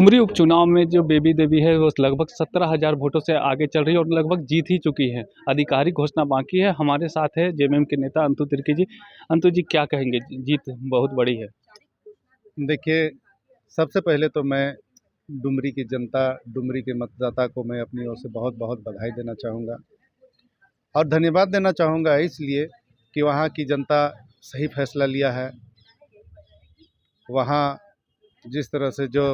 डुमरी उपचुनाव में जो बेबी देवी है वो लगभग 17,000 वोटों से आगे चल रही है और लगभग जीत ही चुकी है। आधिकारिक घोषणा बाकी है। हमारे साथ है जेएमएम के नेता अंतु तिर्की जी। अंतु जी, क्या कहेंगे? जीत बहुत बड़ी है। देखिए, सबसे पहले तो मैं डुमरी की जनता, डुमरी के मतदाता को मैं अपनी ओर से बहुत बहुत बधाई देना चाहूँगा और धन्यवाद देना चाहूँगा इसलिए कि वहाँ की जनता सही फैसला लिया है। वहाँ जिस तरह से जो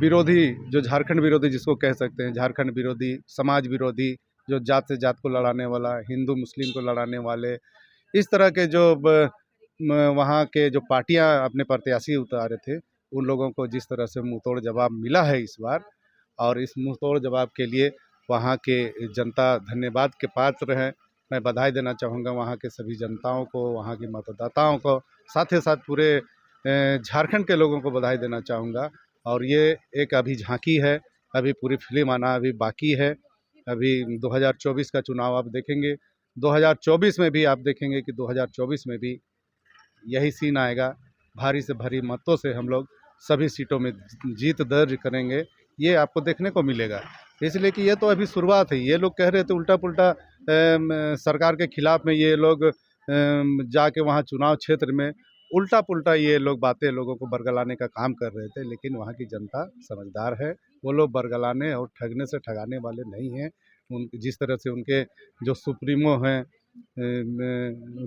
विरोधी, जो झारखंड विरोधी जिसको कह सकते हैं, झारखंड विरोधी, समाज विरोधी, जो जात से जात को लड़ाने वाला, हिंदू मुस्लिम को लड़ाने वाले, इस तरह के जो वहाँ के जो पार्टियां अपने प्रत्याशी उतारे थे, उन लोगों को जिस तरह से मुंहतोड़ जवाब मिला है इस बार, और इस मुंहतोड़ जवाब के लिए वहाँ के जनता धन्यवाद के पात्र हैं। मैं बधाई देना चाहूँगा वहाँ के सभी जनताओं को, वहाँ के मतदाताओं को, साथ ही साथ पूरे झारखंड के लोगों को बधाई देना चाहूँगा। और ये एक अभी झांकी है, अभी पूरी फिल्म आना अभी बाकी है। अभी 2024 का चुनाव आप देखेंगे, 2024 में भी आप देखेंगे कि 2024 में भी यही सीन आएगा। भारी से भारी मतों से हम लोग सभी सीटों में जीत दर्ज करेंगे, ये आपको देखने को मिलेगा। इसलिए कि ये तो अभी शुरुआत है। ये लोग कह रहे थे उल्टा पुल्टा सरकार के खिलाफ में, ये लोग जाके वहाँ चुनाव क्षेत्र में उल्टा पुल्टा ये लोग बातें लोगों को बरगलाने का काम कर रहे थे। लेकिन वहाँ की जनता समझदार है, वो लोग बरगलाने और ठगने से ठगाने वाले नहीं हैं। उन जिस तरह से उनके जो सुप्रीमो हैं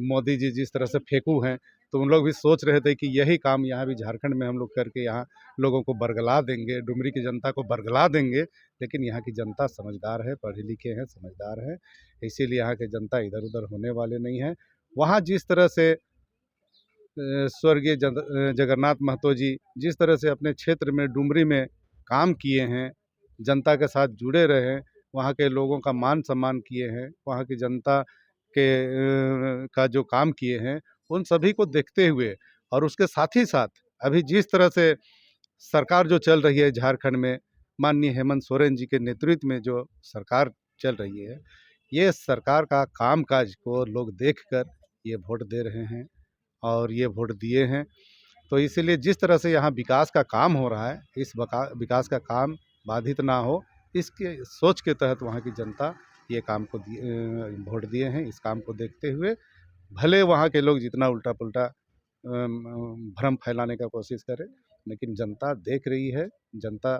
मोदी जी जिस तरह से फेंकू हैं, तो उन लोग भी सोच रहे थे कि यही काम यहाँ भी झारखंड में हम लोग करके यहाँ लोगों को बरगला देंगे, डुमरी की जनता को बरगला देंगे। लेकिन यहाँ की जनता समझदार है, पढ़े लिखे हैं, समझदार हैं, इसीलिए यहाँ की जनता इधर उधर होने वाले नहीं हैं। वहाँ जिस तरह से स्वर्गीय जगन्नाथ महतो जी जिस तरह से अपने क्षेत्र में डुमरी में काम किए हैं, जनता के साथ जुड़े रहे हैं, वहाँ के लोगों का मान सम्मान किए हैं, वहाँ की जनता के का जो काम किए हैं, उन सभी को देखते हुए और उसके साथ ही साथ अभी जिस तरह से सरकार जो चल रही है झारखंड में, माननीय हेमंत सोरेन जी के नेतृत्व में जो सरकार चल रही है, ये सरकार का कामकाज को लोग देखकर ये वोट दे रहे हैं और ये वोट दिए हैं। तो इसीलिए जिस तरह से यहाँ विकास का काम हो रहा है, इस विकास का काम बाधित ना हो, इसके सोच के तहत वहाँ की जनता ये काम को वोट दिए हैं। इस काम को देखते हुए भले वहाँ के लोग जितना उल्टा पुल्टा भ्रम फैलाने का कोशिश करें, लेकिन जनता देख रही है। जनता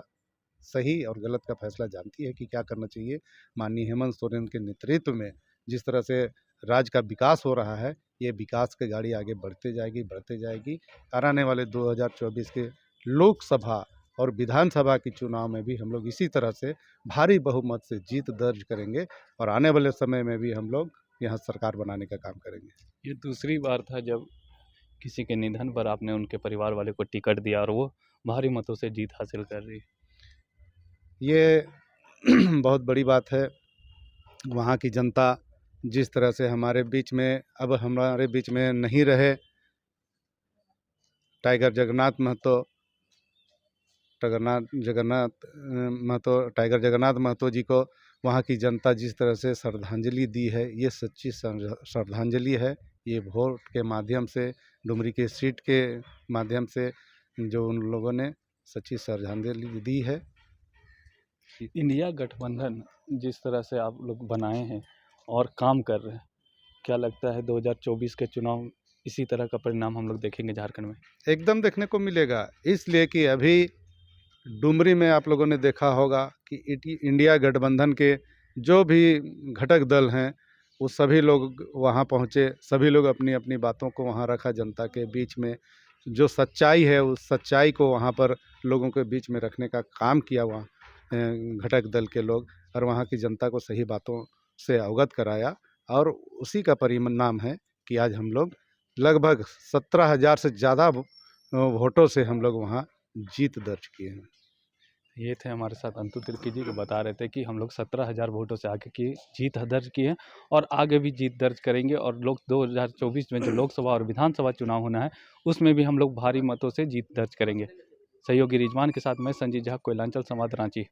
सही और गलत का फैसला जानती है कि क्या करना चाहिए। माननीय हेमंत सोरेन के नेतृत्व में जिस तरह से राज्य का विकास हो रहा है, ये विकास की गाड़ी आगे बढ़ते जाएगी। और आने वाले 2024 के लोकसभा और विधानसभा के चुनाव में भी हम लोग इसी तरह से भारी बहुमत से जीत दर्ज करेंगे और आने वाले समय में भी हम लोग यहाँ सरकार बनाने का काम करेंगे। ये दूसरी बार था जब किसी के निधन पर आपने उनके परिवार वाले को टिकट दिया और वो भारी मतों से जीत हासिल कर रही है। ये बहुत बड़ी बात है। वहाँ की जनता जिस तरह से हमारे बीच में नहीं रहे, टाइगर जगन्नाथ महतो टाइगर जगन्नाथ महतो जी को वहाँ की जनता जिस तरह से श्रद्धांजलि दी है, ये सच्ची श्रद्धांजलि है। ये वोट के माध्यम से, डुमरी के सीट के माध्यम से जो उन लोगों ने सच्ची श्रद्धांजलि दी है। इंडिया गठबंधन जिस तरह से आप लोग बनाए हैं और काम कर रहे हैं, क्या लगता है 2024 के चुनाव इसी तरह का परिणाम हम लोग देखेंगे झारखंड में? एकदम देखने को मिलेगा, इसलिए कि अभी डुमरी में आप लोगों ने देखा होगा कि इंडिया गठबंधन के जो भी घटक दल हैं, वो सभी लोग वहाँ पहुँचे, सभी लोग अपनी अपनी बातों को वहाँ रखा। जनता के बीच में जो सच्चाई है, उस सच्चाई को वहाँ पर लोगों के बीच में रखने का काम किया वहाँ घटक दल के लोग, और वहाँ की जनता को सही बातों से अवगत कराया। और उसी का परिणाम है कि आज हम लोग लगभग 17,000 से ज़्यादा वोटों से हम लोग वहाँ जीत दर्ज किए हैं। ये थे हमारे साथ अंतु तिर्की जी, को बता रहे थे कि हम लोग 17,000 वोटों से आगे की जीत दर्ज की है और आगे भी जीत दर्ज करेंगे। और लोग 2024 में जो लोकसभा और विधानसभा चुनाव होना है, उसमें भी हम लोग भारी मतों से जीत दर्ज करेंगे। सहयोगी रिजवान के साथ मैं संजीव झा, कोयलांचल संवाद, रांची।